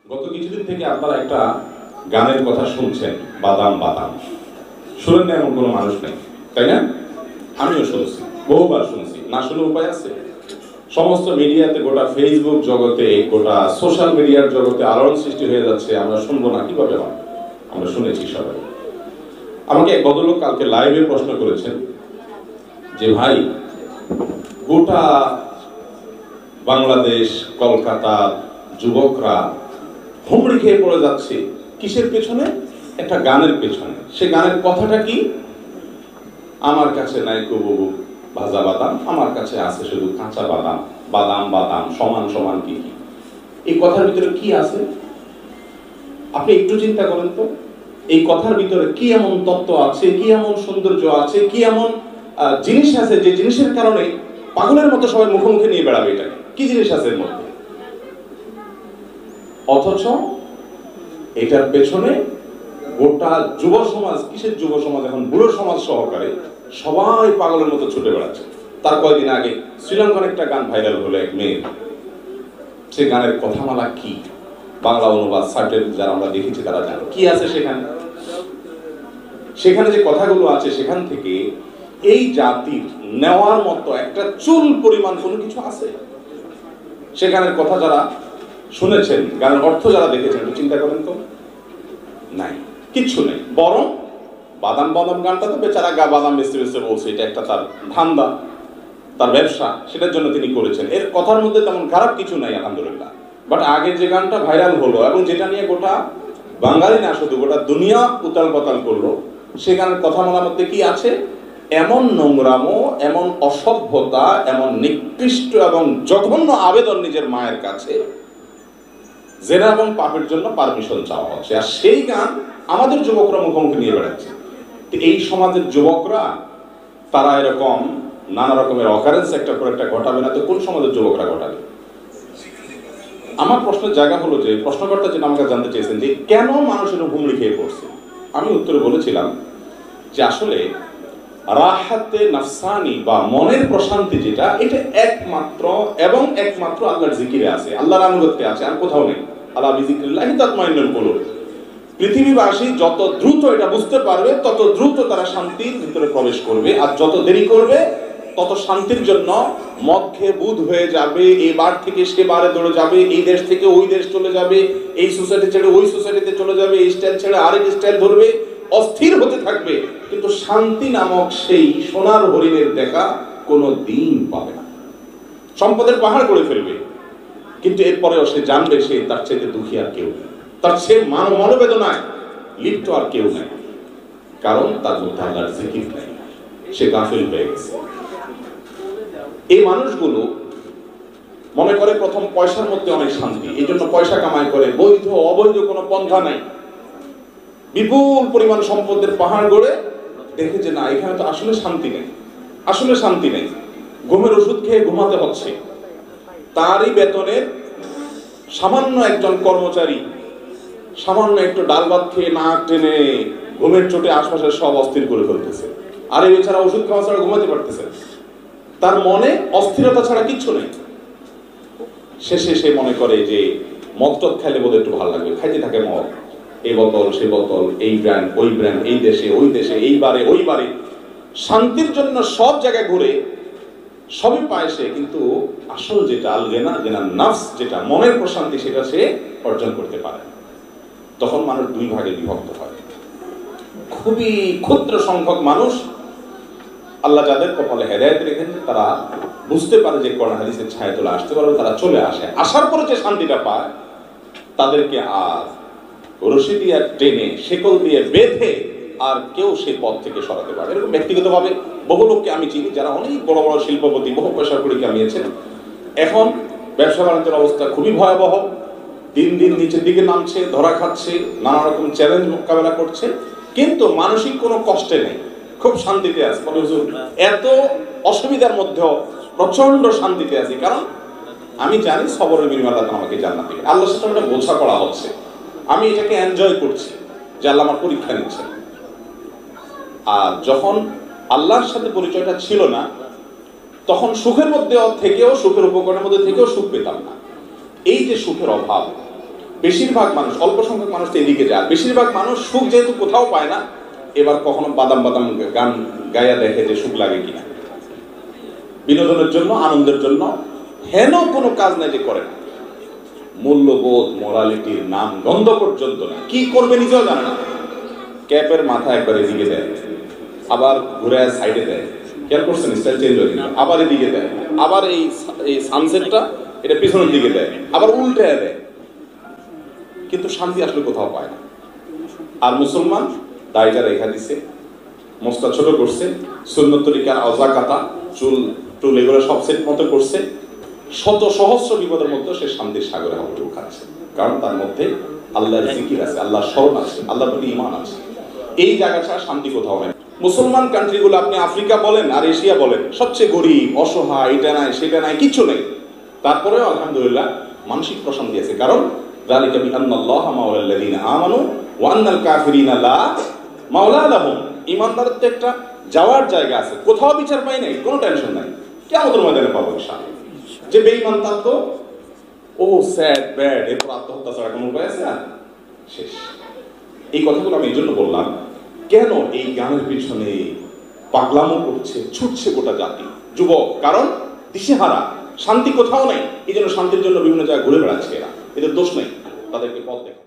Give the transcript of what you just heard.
গত কিছুদিন থেকে আপনারা একটা গানের কথা শুনছেন, বাদাম বাদাম। শুনেন না এমন কোনো মানুষ নেই, তাই না? আমিও শুনছি, বহুবার শুনছি, না শুনে উপায় আছে? সমস্ত মিডিয়াতে, গোটা ফেসবুক জগতে, গোটা সোশ্যাল মিডিয়ার জগতে আলোড়ন সৃষ্টি হয়ে যাচ্ছে। আমরা শুনবো না কিভাবে হয়? আমরা শুনেছি সবাই। আমাকে এক ভদ্রলোক কালকে লাইভে প্রশ্ন করেছেন যে ভাই, গোটা বাংলাদেশ, কলকাতা যুবকরা হুমড়ি খেয়ে পড়ে যাচ্ছে কিসের পেছনে? একটা গানের পেছনে। সে গানের কথাটা কি? আমার কাছে নাই কবু ভাজা বাদাম, আমার কাছে আছে শুধু কাঁচা বাদাম। বাদাম বাদাম সমান সমান কি কি? এই কথার ভিতরে কি আছে আপনি একটু চিন্তা করেন তো। এই কথার ভিতরে কি এমন তত্ত্ব আছে, কি এমন সৌন্দর্য আছে, কি এমন জিনিস আছে যে জিনিসের কারণে পাগলের মতো সবাই মুখে মুখে নিয়ে বেড়াবে? এটাকে কি জিনিস আছে এর মধ্যে? অথচ এটার পেছনে গোটা যুব সমাজ, কিসের যুব সমাজ, এখন বুড়ো সমাজ সহকারে সবাই পাগলের মতো ছুটে বেড়াচ্ছে। তার কয়েকদিন আগে শ্রীলঙ্কার একটা গান ভাইরাল হলো এক মেয়ের। সে গানের কথামালা কি, বাংলা অনুবাদ সাবটাইটেল যারা আমরা দেখেছি তারা জানে কি আছে সেখানে। সেখানে যে কথাগুলো আছে সেখান থেকে এই জাতির নেওয়ার মতো একটা চুল পরিমাণ কোনো কিছু আছে? সেখানের কথা যারা শুনেছেন, গানের অর্থ যারা দেখেছেন, একটু চিন্তা করেন তো। নাই, কিচ্ছু নেই। বরং বাদাম বাদাম গানটা তো বেচারা বাদাম বেচতে বেচতে বলছে, এটা একটা তার ধান্দা, তার ব্যবসা, সেটার জন্য তিনি করেছেন। এর কথার মধ্যে তেমন খারাপ কিছু নাই আলহামদুলিল্লাহ। বাট আগে যে গানটা ভাইরাল হলো এবং যেটা নিয়ে গোটা বাঙালি না শুধু গোটা দুনিয়া উতাল পাতাল করলো, সে গানের কথা বলার মধ্যে কি আছে? এমন নোংরামো, এমন অসভ্যতা, এমন নিকৃষ্ট এবং জঘন্য আবেদন নিজের মায়ের কাছে, জেনা এবং পাপের জন্য পারমিশন চাওয়া হচ্ছে। আর সেই গান আমাদের যুবকরা মুখোমুখি নিয়ে বেড়াচ্ছে। এই সমাজের যুবকরা তারা এরকম নানা রকমের অকারেন্স একটা করে একটা ঘটাবে না তো কোন সমাজের যুবকরা ঘটাবে? আমার প্রশ্নের জায়গা হলো যে, প্রশ্নকর্তা যেটা আমাকে জানতে চেয়েছেন যে কেন মানুষের হুমড়ি খেয়ে পড়ছে, আমি উত্তরে বলেছিলাম যে আসলে রাহাতে নাফসানি বা মনের প্রশান্তি যেটা, এটা একমাত্র এবং একমাত্র আল্লাহর জিকিরে আছে, আল্লাহর আনুগত্যে আছে, আর কোথাও নেই। আলা বিযিকরিল্লাহি তাতমাইন্নুল কুলুব। পৃথিবীবাসী যত দ্রুত এটা বুঝতে পারবে তত দ্রুত তারা শান্তির ভিতরে প্রবেশ করবে, আর যত দেরি করবে তত শান্তির জন্য মদ খেয়ে বুধ হয়ে যাবে, এই বার থেকে সে বারে দৌড়ে যাবে, এই দেশ থেকে ওই দেশ চলে যাবে, এই সোসাইটি ছেড়ে ওই সোসাইটিতে চলে যাবে, এই স্টাইল ছেড়ে আরেক স্টাইল ধরবে, অস্থির হতে থাকবে। কিন্তু শান্তি নামক সেই সোনার হরিণের দেখা কোনো দিন পাবে না। সম্পদের পাহাড় করে ফেলবে, কিন্তু এরপরেও সে জানবে সে তার চেয়ে দুঃখী আর কেউ নেই, তার সে মনোবেদনায় লিপ্ত আর কেউ নেই, কারণ তার মধ্যে আল্লাহর জিকির নেই, সে গাফিল হয়ে গেছে। এই মানুষগুলো মনে করে প্রথম পয়সার মধ্যে অনেক শান্তি, এই জন্য পয়সা কামাই করে, বৈধ অবৈধ কোনো পন্থা নাই, বিপুল পরিমাণ সম্পদের পাহাড় গড়ে দেখে যে না, এখানে তো আসলে শান্তি নেই, আসলে শান্তি নেই। ঘুমের ওষুধ খেয়ে ঘুমাতে হচ্ছে, তারই বেতনের সামান্য একজন কর্মচারী সামান্য একটু ডাল ভাত খেয়ে না টেনে ঘুমের চোটে আশপাশের সব অস্থির করে ফেলতেছে, আর এই বেচারা ওষুধ খাওয়া ছাড়া ঘুমাতে পারতেছে, তার মনে অস্থিরতা ছাড়া কিচ্ছু নেই। শেষে সে মনে করে যে মদ টদ খাইলে বোধহয় একটু ভালো লাগবে, খাইতে থাকে মদ, এই বোতল সে বোতল, এই ব্র্যান্ড ওই ব্র্যান্ড, এই দেশে ওই দেশে, এইবারে ওইবারে, শান্তির জন্য সব জায়গায় ঘুরে সবই পায় সে, কিন্তু আসল যেটা আল গিনা, গিনা নাফস, যেটা মনের প্রশান্তি, সেটা সে অর্জন করতে পারে। তখন মানুষ দুই ভাগে বিভক্ত হয়। খুবই ক্ষুদ্র সংখ্যক মানুষ আল্লাহ যাদের কপালে হেদায়েত রেখেছে, তারা বুঝতে পারে যে কোরআন হাদিসের ছায়া তোলা আসতে পারবে, তারা চলে আসে। আসার পরে যে শান্তিটা পায়, তাদেরকে আর রশি দিয়ে টেনে শেকল দিয়ে বেঁধে আর কেউ সেই পথ থেকে সরাতে পারে। এরকম ব্যক্তিগতভাবে বহু লোককে আমি চিনি যারা অনেক বড় বড় শিল্পপতি, বহু পয়সা করে কামিয়েছেন, এখন ব্যবসা বাণিজ্যের অবস্থা খুবই ভয়াবহ, দিন দিন নিচের দিকে নামছে, ধরা খাচ্ছে, নানা রকম চ্যালেঞ্জ মোকাবেলা করছে, কিন্তু মানসিক কোনো কষ্টে নেই, খুব শান্তিতে আছে। এত অসুবিধার মধ্যেও প্রচন্ড শান্তিতে আছে, কারণ আমি জানি সবরের বিনিময়ে আল্লাহ আমাকে জান্নাত দিবেন। আল্লাহর সাথে একটা বোঝা করা হচ্ছে, আমি এটাকে এনজয় করছি যে আল্লাহ আমার পরীক্ষা নিচ্ছে। আর যখন আল্লাহর সাথে পরিচয়টা ছিল না, তখন সুখের মধ্যে থেকেও, সুখের উপকরণের মধ্যে থেকেও সুখ পেতাম না। এই যে সুখের অভাব, বেশিরভাগ মানুষ, অল্প সংখ্যক মানুষ তো এদিকে যায়, বেশিরভাগ মানুষ সুখ যেহেতু কোথাও পায় না, এবার কখনো বাদাম বাদাম গান গায়া দেখে যে সুখ লাগে কিনা। বিনোদনের জন্য, আনন্দের জন্য হেন কোনো কাজ নাই যে করে না। মূল্যবোধ, মোরালিটির নাম গন্ধ পর্যন্ত না, কি করবে নিজেও জানে না। ক্যাপের মাথা একবার এদিকে দেয়, আবার ঘুরে সাইডে দেয়, খেয়াল করছেন স্টাইল চেঞ্জ হয়ে গেল, আবার এদিকে দেয়, আবার এই সানসেটটা এটা পিছনের দিকে দেয়, আবার উল্টে দেয়, কিন্তু শান্তি আসলে কোথাও পায় না। আর মুসলমান দায়টা রেখা দিছে, মোস্তা ছোট করছে, সুন্নত তরিকার আওজা কাটা, চুল টুল এগুলো সব সেট মতো করছে, শত সহস্র বিপদের মধ্যে সে শান্তির সাগরে হাবুডুবু খাচ্ছে, কারণ তার মধ্যে আল্লাহর জিকির আছে, আল্লাহর স্মরণ আছে, আল্লাহর প্রতি ঈমান আছে। এই জায়গা ছাড়া শান্তি কোথাও নেই। মুসলমান কান্ট্রিগুলো আপনি আফ্রিকা বলেন আর এশিয়া বলেন, সবচেয়ে গরিব, অসহায়, এটা নাই সেটা নাই, কিচ্ছু নেই, তারপরেও আলহামদুলিল্লাহ মানসিক প্রশান্তি আছে। কারণ যালিকা বিআন্নাল্লাহা মাওলাল্লাযিনা আমানু ওয়া আন্নাল কাফিরিনা লা মাওলা লাহুম। ঈমানদারের তো একটা যাওয়ার জায়গা আছে, কোথাও বিচার পাই নাই, কোনো টেনশন নাই, কিয়ামতের ময়দানে পাবো ইনশাআল্লাহ। যে বেঈমান তার তো ও স্যাড ব্যাড, এরপর আত্মহত্যা ছাড়া কোনো উপায় আছে? আর শেষ। এই কথাগুলো আমি এই জন্য বললাম, কেন এই গানের পিছনে পাগলামো করছে, ছুটছে গোটা জাতি, যুবক, কারণ দিশেহারা, শান্তি কোথাও নাই, এই জন্য শান্তির জন্য বিভিন্ন জায়গায় ঘুরে বেড়াচ্ছে এরা, এদের দোষ নেই, তাদেরকে পথ দেখা।